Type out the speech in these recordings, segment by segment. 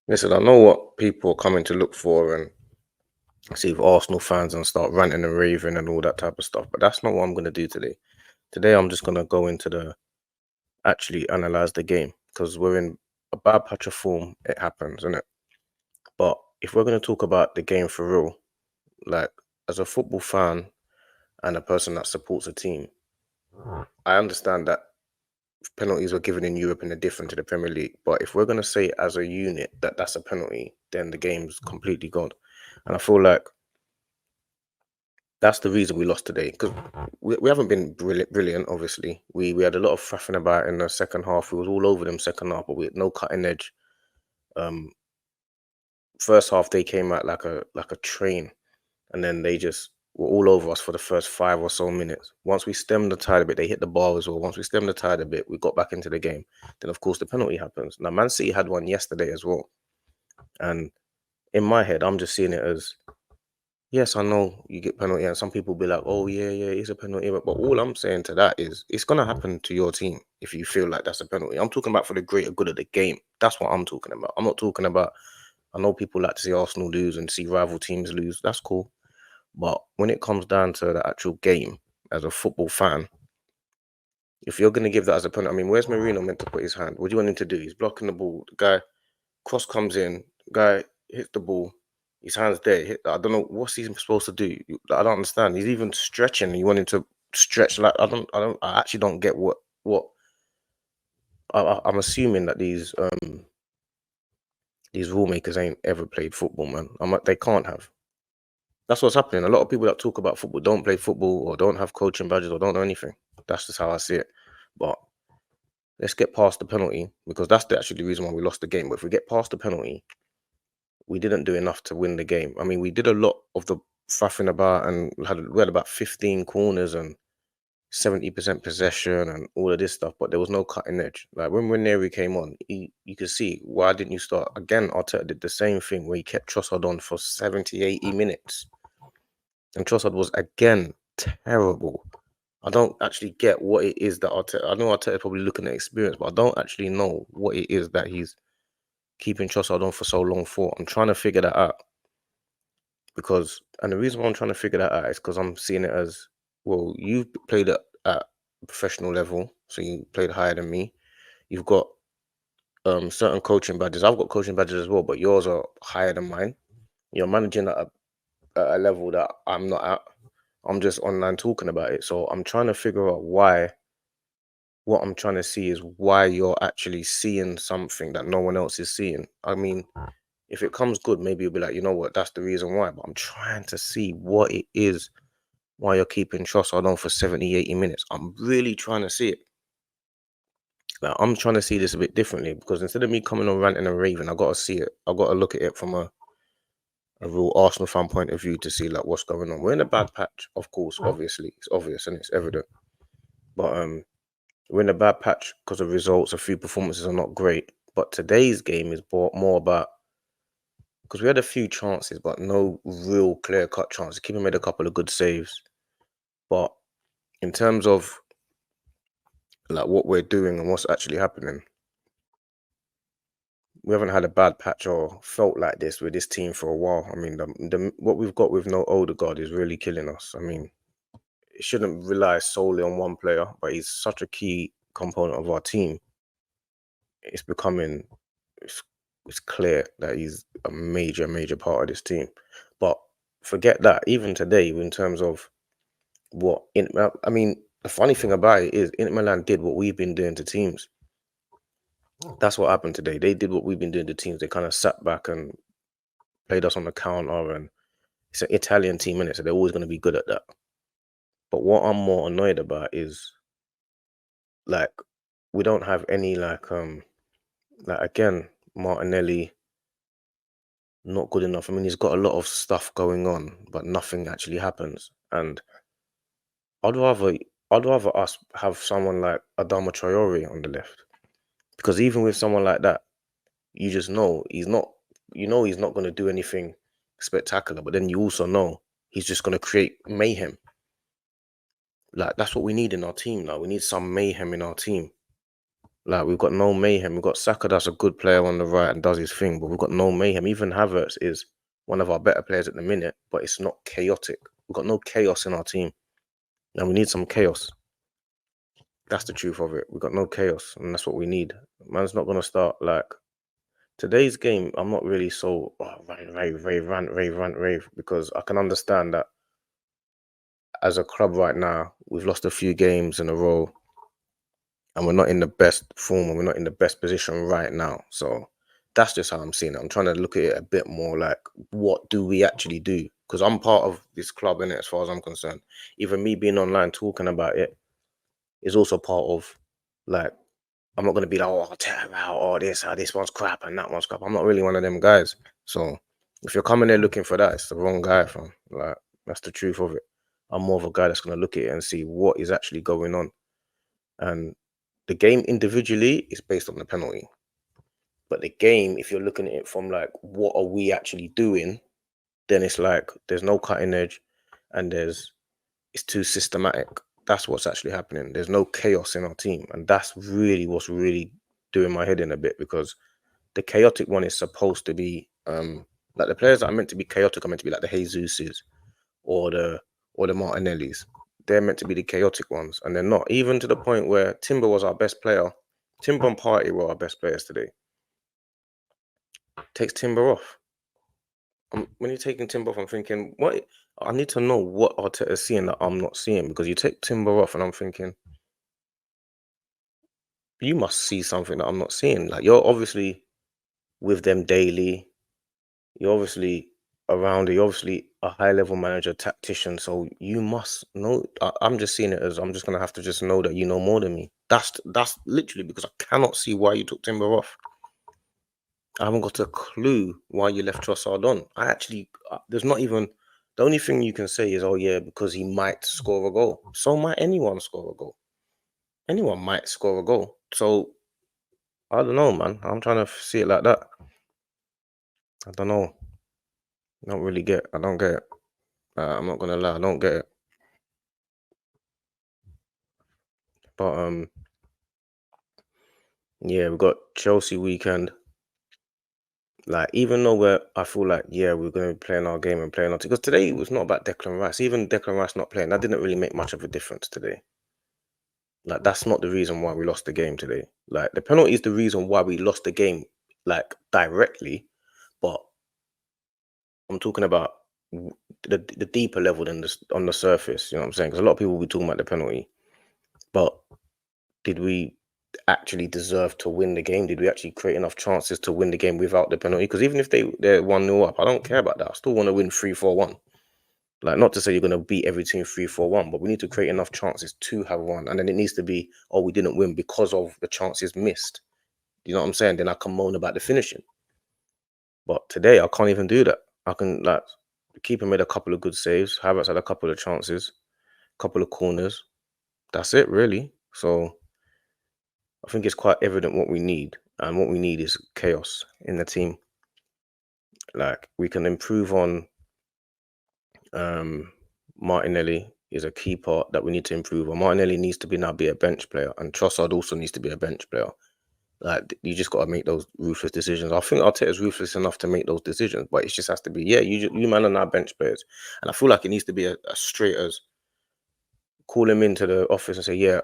Listen, I know what people are coming to look for and see if Arsenal fans and start ranting and raving and all that type of stuff, but that's not what I'm going to do today. Today, I'm just going to go into the actually analyze the game because we're in a bad patch of form. It happens, isn't it? But if we're going to talk about the game for real, like as a football fan and a person that supports a team, I understand that penalties were given in Europe and they're different to the Premier League. But if we're going to say as a unit that that's a penalty, then the game's completely gone. And I feel like that's the reason we lost today because we haven't been brilliant. Obviously, we had a lot of faffing about in the second half. We was all over them second half, but we had no cutting edge. Um, First half they came out like a train, and then they just were all over us for the first 5 or so minutes. Once we stemmed the tide a bit, they hit the bar as well. Once we stemmed the tide a bit, we got back into the game. Then of course the penalty happens. Now Man City had one yesterday as well, and in my head I'm just seeing it as yes, I know you get penalty, and some people be like, "Oh yeah, yeah, it's a penalty." But all I'm saying to that is, it's gonna happen to your team if you feel like that's a penalty. I'm talking about for the greater good of the game. That's what I'm talking about. I'm not talking about. I know people like to see Arsenal lose and see rival teams lose. That's cool. But when it comes down to the actual game, as a football fan, if you're gonna give that as a penalty, I mean, where's Marino meant to put his hand? What do you want him to do? He's blocking the ball. The guy cross comes in. Guy hits the ball. His hands there. I don't know what's he supposed to do. I don't understand. He's even stretching. You want him to stretch like I actually don't get what. I'm assuming that these rule makers ain't ever played football, man. They can't have. That's what's happening. A lot of people that talk about football don't play football or don't have coaching badges or don't know anything. That's just how I see it. But let's get past the penalty because that's actually the reason why we lost the game. But if we get past the penalty, we didn't do enough to win the game. I mean, we did a lot of the faffing about and we had about 15 corners and 70% possession and all of this stuff, but there was no cutting edge. Like when Ranieri came on, you could see why didn't you start again? Arteta did the same thing where he kept Trossard on for 70, 80 minutes, and Trossard was again terrible. I don't actually get what it is that Arteta. I know Arteta probably looking at experience, but I don't actually know what it is that he's keeping Trossard on for so long for. I'm trying to figure that out and the reason why I'm trying to figure that out is because I'm seeing it as well. You've played at professional level, so you played higher than me. You've got certain coaching badges. I've got coaching badges as well, but yours are higher than mine. You're managing at a level that I'm not at. I'm just online talking about it. So I'm trying to figure out why. What I'm trying to see is why you're actually seeing something that no one else is seeing. I mean, if it comes good, maybe you'll be like, you know what, that's the reason why. But I'm trying to see what it is why you're keeping Trossard on for 70, 80 minutes. I'm really trying to see it. Like, I'm trying to see this a bit differently because instead of me coming on ranting and raving, I got to see it. I got to look at it from a real Arsenal fan point of view to see like what's going on. We're in a bad patch, of course, obviously. It's obvious and it's evident. But we're in a bad patch because of results. A few performances are not great. But today's game is more about because we had a few chances, but no real clear-cut chances. Keeper made a couple of good saves. But in terms of like what we're doing and what's actually happening, we haven't had a bad patch or felt like this with this team for a while. I mean, what we've got with no Odegaard is really killing us. I mean, it shouldn't rely solely on one player, but he's such a key component of our team. It's becoming it's, it's clear that he's a major part of this team. But forget that. Even today, in terms of I mean, the funny thing about it is Inter Milan did what we've been doing to teams. That's what happened today. They did what we've been doing to teams. They kind of sat back and played us on the counter, and it's an Italian team in it, so they're always going to be good at that. But what I'm more annoyed about is like we don't have any like again Martinelli not good enough. I mean, he's got a lot of stuff going on, but nothing actually happens. And I'd rather I'd rather us have someone like Adama Traore on the left because even with someone like that, you just know he's not. You know he's not going to do anything spectacular, but then you also know he's just going to create mayhem. Like that's what we need in our team now. We need some mayhem in our team. Like, we've got no mayhem. We've got Saka, that's a good player on the right and does his thing, but we've got no mayhem. Even Havertz is one of our better players at the minute, but it's not chaotic. We've got no chaos in our team, and we need some chaos. That's the truth of it. We've got no chaos, and that's what we need. Man's not gonna start like today's game. I'm not really so rave, because I can understand that as a club right now, we've lost a few games in a row, and we're not in the best form, and we're not in the best position right now. So that's just how I'm seeing it. I'm trying to look at it a bit more like, what do we actually do? Because I'm part of this club, in it, as far as I'm concerned. Even me being online talking about it is also part of, like, I'm not going to be like, oh, I'll tear out, oh, this one's crap and that one's crap. I'm not really one of them guys. So if you're coming there looking for that, it's the wrong guy, fam. Like, that's the truth of it. I'm more of a guy that's going to look at it and see what is actually going on. And the game individually is based on the penalty. But the game, if you're looking at it from like, what are we actually doing? Then it's like, there's no cutting edge, and it's too systematic. That's what's actually happening. There's no chaos in our team. And that's really what's really doing my head in a bit, because the chaotic one is supposed to be, like, the players that are meant to be chaotic are meant to be like the Jesuses or the Martinellis. They're meant to be the chaotic ones, and they're not. Even to the point where Timber was our best player. Timber and Partey were our best players today. Takes Timber off. When you're taking Timber off, I'm thinking, what? I need to know what Arteta's seeing that I'm not seeing, because you take Timber off, and I'm thinking, you must see something that I'm not seeing. Like, you're obviously with them daily. You're obviously around it. You're obviously a high-level manager, tactician. So you must know. I'm just seeing it as, I'm just gonna have to just know that you know more than me. That's literally, because I cannot see why you took Timber off. I haven't got a clue why you left Trossard on. I actually, there's not even, the only thing you can say is, oh yeah, because he might score a goal. So might anyone score a goal. Anyone might score a goal. So I don't know, man. I'm trying to see it like that. I don't know. I don't really get. I don't get it. I'm not gonna lie. I don't get it. But yeah, we got Chelsea weekend. Like, even though I feel like, yeah, we're going to be playing our game and playing our team. Because today it was not about Declan Rice. Even Declan Rice not playing, that didn't really make much of a difference today. Like, that's not the reason why we lost the game today. Like, the penalty is the reason why we lost the game, like, directly. But I'm talking about the deeper level than this on the surface. You know what I'm saying? Because a lot of people will be talking about the penalty. But did we actually deserve to win the game? Did we actually create enough chances to win the game without the penalty? Because even if they're 1-0 up, I don't care about that. I still want to win 3-4-1. Like, not to say you're going to beat every team 3-4-1, but we need to create enough chances to have won. And then it needs to be, oh, we didn't win because of the chances missed. You know what I'm saying? Then I can moan about the finishing. But today, I can't even do that. I can, like, the keeper made a couple of good saves. Havertz had a couple of chances, a couple of corners. That's it, really. So I think it's quite evident what we need. And what we need is chaos in the team. Like, we can improve on Martinelli is a key part that we need to improve on. Martinelli needs to now be a bench player, and Trossard also needs to be a bench player. Like, you just got to make those ruthless decisions. I think Arteta's ruthless enough to make those decisions, but it just has to be, yeah, you man are now bench players. And I feel like it needs to be as straight as, call him into the office and say, yeah,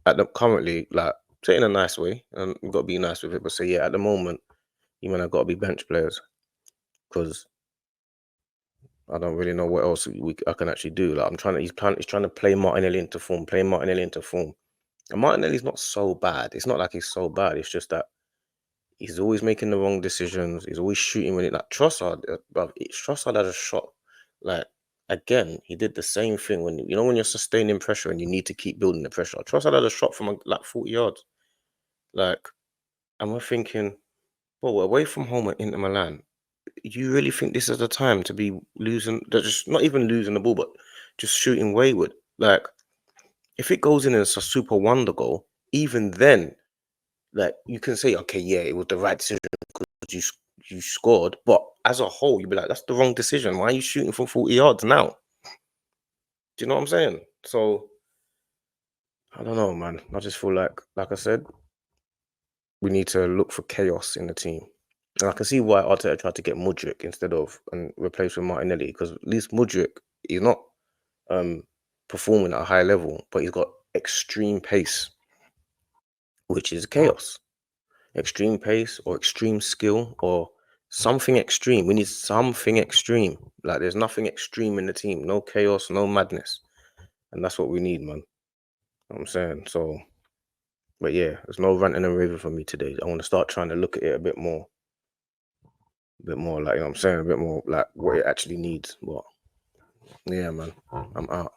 at the currently, like, say it in a nice way, and you've got to be nice with it, but say, yeah, at the moment, you man have got to be bench players, because I don't really know what else I can actually do. Like, he's trying to play Martinelli into form, And Martinelli's not so bad. It's not like he's so bad. It's just that he's always making the wrong decisions. He's always shooting when it, like Trossard. Trossard had a shot. Like, again, he did the same thing when when you're sustaining pressure and you need to keep building the pressure. Trossard had a shot from like 40 yards. Like, and we're thinking, well, we're away from home at Inter Milan. You really think this is the time to be losing? Just not even losing the ball, but just shooting wayward. Like, if it goes in as a super wonder goal, even then, like, you can say, okay, yeah, it was the right decision because you scored. But as a whole, you'd be like, that's the wrong decision. Why are you shooting from 40 yards now? Do you know what I'm saying? So I don't know, man. I just feel like I said, we need to look for chaos in the team. And I can see why Arteta tried to get Mudryk instead of and replace with Martinelli, because at least Mudryk, he's not um performing at a high level, but he's got extreme pace, which is chaos. Extreme pace or extreme skill or something extreme. We need something extreme. Like there's nothing extreme in the team. No chaos, no madness. And that's what we need, man. You know what I'm saying? So, but yeah, there's no ranting and raving for me today. I want to start trying to look at it a bit more like, you know what I'm saying? A bit more like what it actually needs. But yeah, man, I'm out.